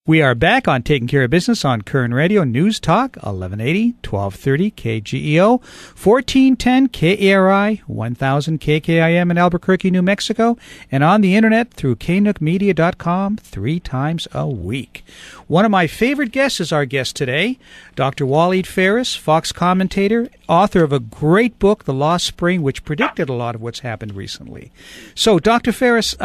We are back on Taking Care of Business on Kern Radio News Talk, 1180, 1230 KGEO, 1410 KARI, 1000 KKIM in Albuquerque, New Mexico, and on the internet through knookmedia.com 3 times a week. One of my favorite guests is our guest today, Dr. Walid Phares, Fox commentator, author of a great book, The Lost Spring, which predicted a lot of what's happened recently. So, Dr. Phares,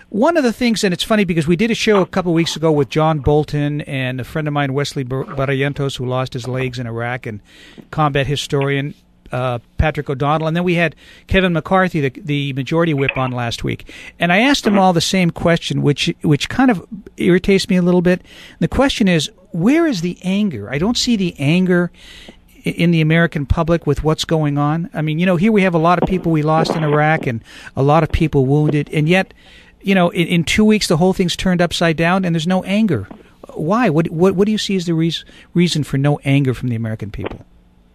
one of the things, and it's funny because we did a show a couple of weeks ago with John Bolton and a friend of mine, Wesley Barrientos, who lost his legs in Iraq, and combat historian Patrick O'Donnell. And then we had Kevin McCarthy, the majority whip, on last week. And I asked them all the same question, which kind of irritates me a little bit. The question is, where is the anger? I don't see the anger in the American public with what's going on. I mean, here we have a lot of people we lost in Iraq and a lot of people wounded, and yet, in 2 weeks, the whole thing's turned upside down, and there's no anger. Why? What do you see as the reason for no anger from the American people?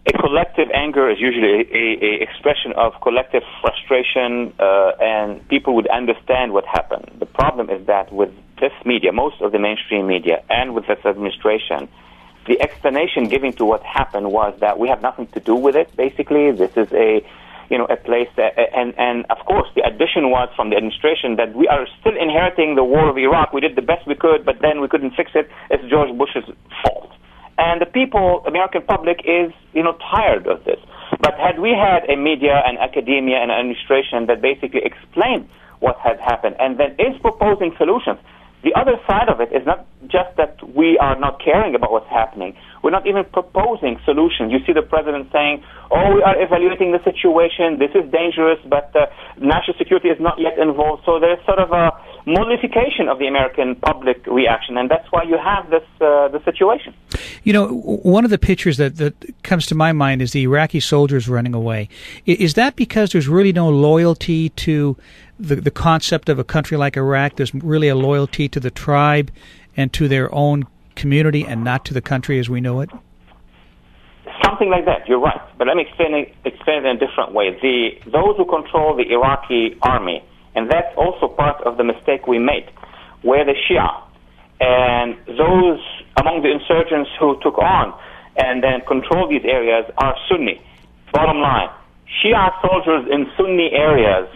A collective anger is usually a expression of collective frustration, and people would understand what happened. The problem is that with this media, most of the mainstream media, and with this administration, the explanation given to what happened was that we have nothing to do with it, basically. This is a place that, and of course, the addition was from the administration that we are still inheriting the war of Iraq. We did the best we could, but then we couldn't fix it. It's George Bush's fault. And the people, American public, is, tired of this. But had we had a media and academia and administration that basically explained what had happened and then is proposing solutions, the other side of it is not just that we are not caring about what's happening. We're not even proposing solutions. You see the president saying, we are evaluating the situation. This is dangerous, but national security is not yet involved. So there's sort of a modification of the American public reaction, and that's why you have this the situation. One of the pictures that comes to my mind is the Iraqi soldiers running away. Is that because there's really no loyalty to the concept of a country like Iraq? There's really a loyalty to the tribe and to their own community and not to the country as we know it? Something like that, you're right. But let me explain it in a different way. Those who control the Iraqi army, and that's also part of the mistake we made, were the Shia. And those among the insurgents who took on and then control these areas are Sunni. Bottom line, Shia soldiers in Sunni areas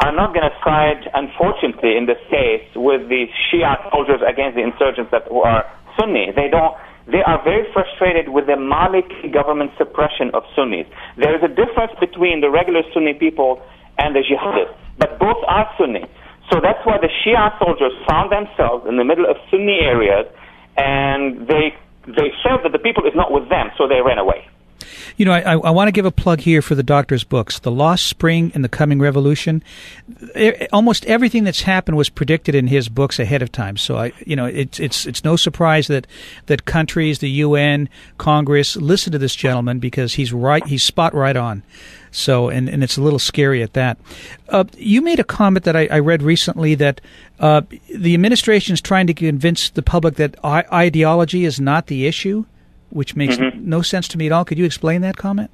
are not going to side, unfortunately, in this case, with the Shia soldiers against the insurgents that are Sunni. They are very frustrated with the Maliki government suppression of Sunnis. There is a difference between the regular Sunni people and the jihadists, but both are Sunni. So that's why the Shia soldiers found themselves in the middle of Sunni areas, and they felt that the people is not with them, so they ran away. I want to give a plug here for the doctor's books, The Lost Spring and the Coming Revolution. Almost everything that's happened was predicted in his books ahead of time. So it's no surprise that countries, the UN, Congress listen to this gentleman because he's right. He's spot right on. So and it's a little scary at that. You made a comment that I read recently that the administration is trying to convince the public that ideology is not the issue, which makes no sense to me at all. Could you explain that comment?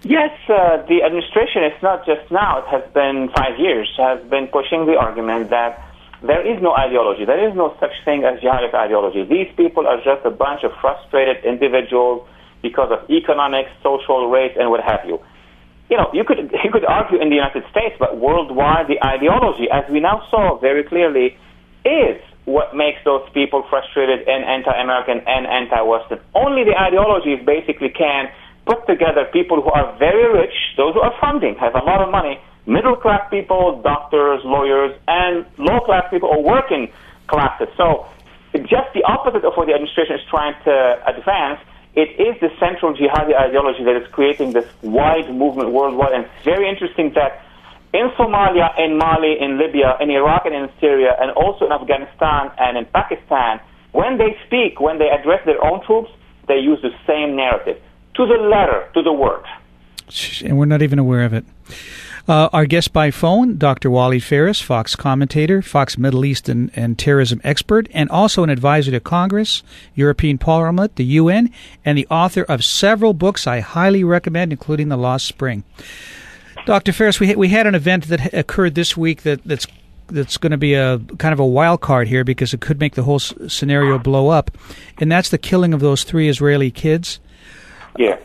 Yes, the administration, it's not just now, it has been 5 years, has been pushing the argument that there is no ideology. There is no such thing as jihadist ideology. These people are just a bunch of frustrated individuals because of economic, social, race, and what have you. You could argue in the United States, but worldwide, the ideology, as we now saw very clearly, is what makes those people frustrated and anti-American and anti-Western. Only the ideologies basically can put together people who are very rich, those who are funding, have a lot of money, middle-class people, doctors, lawyers, and low-class people or working classes. So it's just the opposite of what the administration is trying to advance. It is the central jihadi ideology that is creating this wide movement worldwide. And it's very interesting that in Somalia, in Mali, in Libya, in Iraq, and in Syria, and also in Afghanistan and in Pakistan, when they speak, when they address their own troops, they use the same narrative, to the letter, to the word. And we're not even aware of it. Our guest by phone, Dr. Walid Phares, Fox commentator, Fox Middle East and terrorism expert, and also an advisor to Congress, European Parliament, the UN, and the author of several books I highly recommend, including The Lost Spring. Dr. Phares, we had an event that occurred this week that's that's going to be a kind of a wild card here because it could make the whole scenario blow up, and that's the killing of those 3 Israeli kids. Yeah.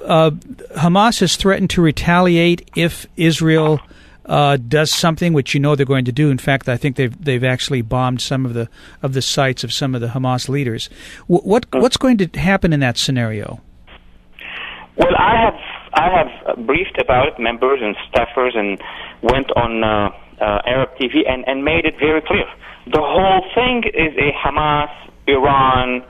Hamas has threatened to retaliate if Israel does something, which they're going to do. In fact, I think they've actually bombed some of the sites of some of the Hamas leaders. What's going to happen in that scenario? Well, I have briefed about it, members and staffers, and went on Arab TV and made it very clear. The whole thing is a Hamas-Iran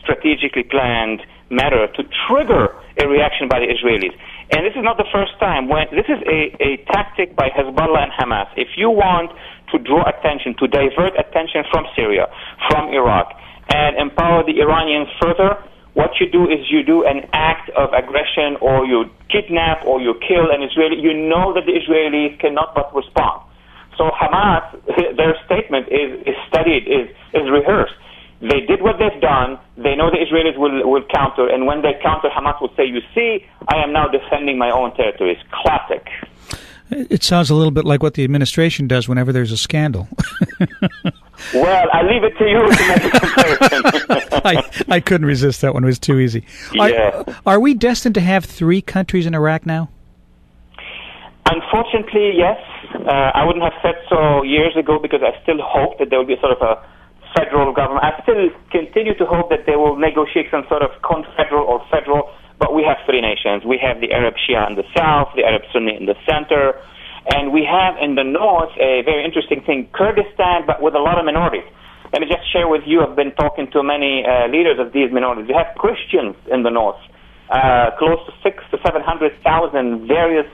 strategically planned matter to trigger a reaction by the Israelis. And this is not the first time. This is a tactic by Hezbollah and Hamas. If you want to draw attention, to divert attention from Syria, from Iraq, and empower the Iranians further, what you do is you do an act of aggression, or you kidnap or you kill an Israeli. You know that the Israelis cannot but respond. So Hamas, their statement is studied, is rehearsed. They did what they've done. They know the Israelis will counter, and when they counter, Hamas will say, "You see, I am now defending my own territories." Classic. It sounds a little bit like what the administration does whenever there's a scandal. Well, I leave it to you to make a comparison. I couldn't resist that one. It was too easy. Yeah. Are we destined to have 3 countries in Iraq now? Unfortunately, yes. I wouldn't have said so years ago because I still hope that there will be sort of a federal government. I still continue to hope that they will negotiate some sort of confederal or federal, but we have 3 nations. We have the Arab Shia in the south, the Arab Sunni in the center, and we have in the north a very interesting thing, Kurdistan, but with a lot of minorities. Let me just share with you, I've been talking to many leaders of these minorities. You have Christians in the north, close to 600,000 to 700,000 various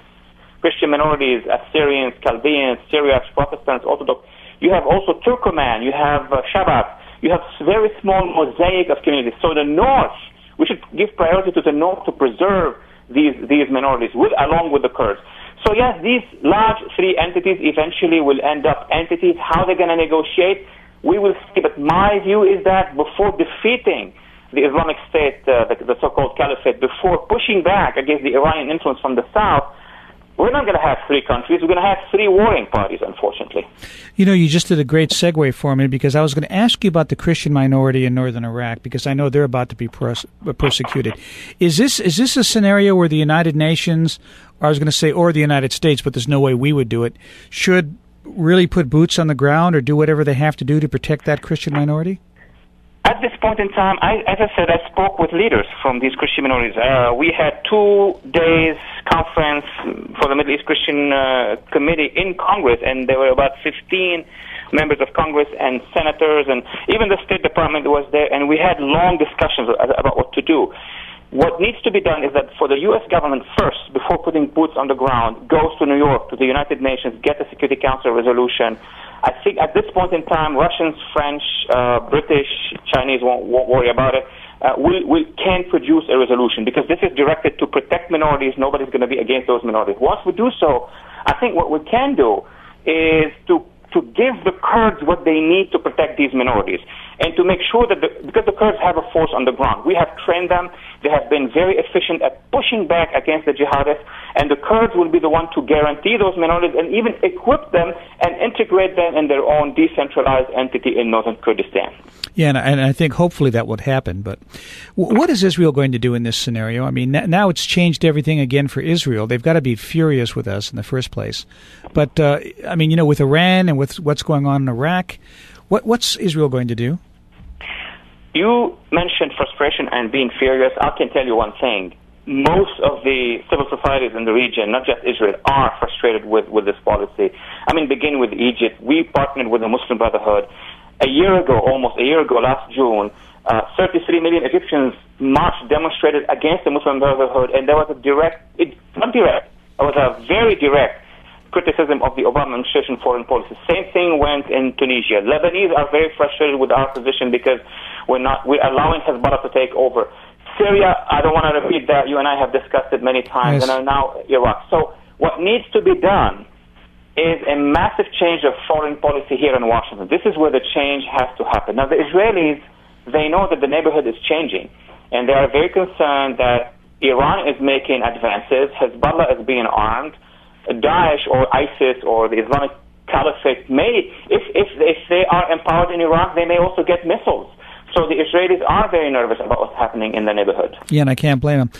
Christian minorities, Assyrians, Chaldeans, Syriacs, Protestants, Orthodox. You have also Turkoman, you have Shabbat, you have very small mosaic of communities. So the north, we should give priority to the north to preserve these minorities along with the Kurds. So yes, these large 3 entities eventually will end up entities. How they're going to negotiate, we will see. But my view is that before defeating the Islamic State, the so-called caliphate, before pushing back against the Iranian influence from the south, we're not going to have 3 countries. We're going to have 3 warring parties, unfortunately. You just did a great segue for me, because I was going to ask you about the Christian minority in northern Iraq, because I know they're about to be persecuted. Is this a scenario where the United Nations, or I was going to say, or the United States, but there's no way we would do it, should really put boots on the ground or do whatever they have to do to protect that Christian minority? At this point in time, as I said, I spoke with leaders from these Christian minorities. We had 2 days conference for the Middle East Christian Committee in Congress, and there were about 15 members of Congress and senators, and even the State Department was there, and we had long discussions about what to do. What needs to be done is that for the U.S. government first, before putting boots on the ground, goes to New York, to the United Nations, get a Security Council resolution. I think at this point in time, Russians, French, British, Chinese won't worry about it. We can produce a resolution because this is directed to protect minorities. Nobody's going to be against those minorities. Once we do so, I think what we can do is to give the Kurds what they need to protect these minorities, and to make sure that because the Kurds have a force on the ground. We have trained them. They have been very efficient at pushing back against the jihadists, and the Kurds will be the one to guarantee those minorities and even equip them and integrate them in their own decentralized entity in northern Kurdistan. Yeah, and I think hopefully that would happen. But what is Israel going to do in this scenario? I mean, now it's changed everything again for Israel. They've got to be furious with us in the first place. But, I mean, with Iran and with what's going on in Iraq, what's Israel going to do? You mentioned frustration and being furious. I can tell you one thing. Most of the civil societies in the region, not just Israel, are frustrated with this policy. I mean, begin with Egypt. We partnered with the Muslim Brotherhood. Almost a year ago, last June, 33 million Egyptians demonstrated against the Muslim Brotherhood, and there was a very direct criticism of the Obama administration foreign policy. Same thing went in Tunisia. Lebanese are very frustrated with our position because we're allowing Hezbollah to take over. Syria, I don't want to repeat that. You and I have discussed it many times, yes. And now Iraq. So what needs to be done is a massive change of foreign policy here in Washington. This is where the change has to happen. Now, the Israelis, they know that the neighborhood is changing, and they are very concerned that Iran is making advances, Hezbollah is being armed, Daesh or ISIS or the Islamic caliphate may, if they are empowered in Iraq, they may also get missiles. So the Israelis are very nervous about what's happening in the neighborhood. Yeah, and I can't blame them.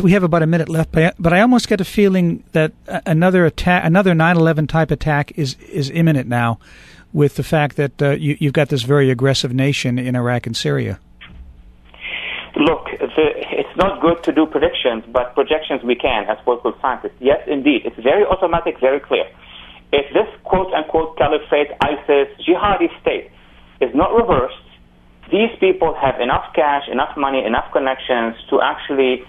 We have about a minute left, but I almost get a feeling that another attack, another 9/11 type attack is imminent now, with the fact that you've got this very aggressive nation in Iraq and Syria. Look, it's not good to do predictions, but projections we can as political scientists. Yes, indeed. It's very automatic, very clear. If this quote-unquote caliphate, ISIS, jihadi state is not reversed, these people have enough cash, enough money, enough connections to actually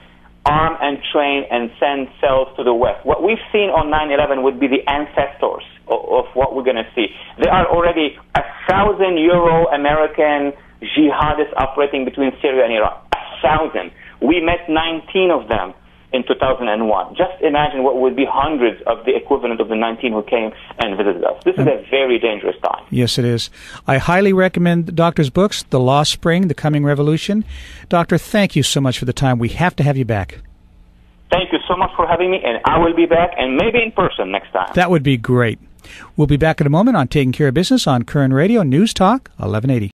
arm and train and send cells to the West. What we've seen on 9/11 would be the ancestors of what we're going to see. There are already 1,000 Euro-American jihadists operating between Syria and Iraq. 1,000. We met 19 of them in 2001. Just imagine what would be hundreds of the equivalent of the 19 who came and visited us. This is a very dangerous time. Yes, it is. I highly recommend the doctor's books, The Lost Spring, The Coming Revolution. Doctor, thank you so much for the time. We have to have you back. Thank you so much for having me, and I will be back, and maybe in person next time. That would be great. We'll be back in a moment on Taking Care of Business on Current Radio News Talk 1180.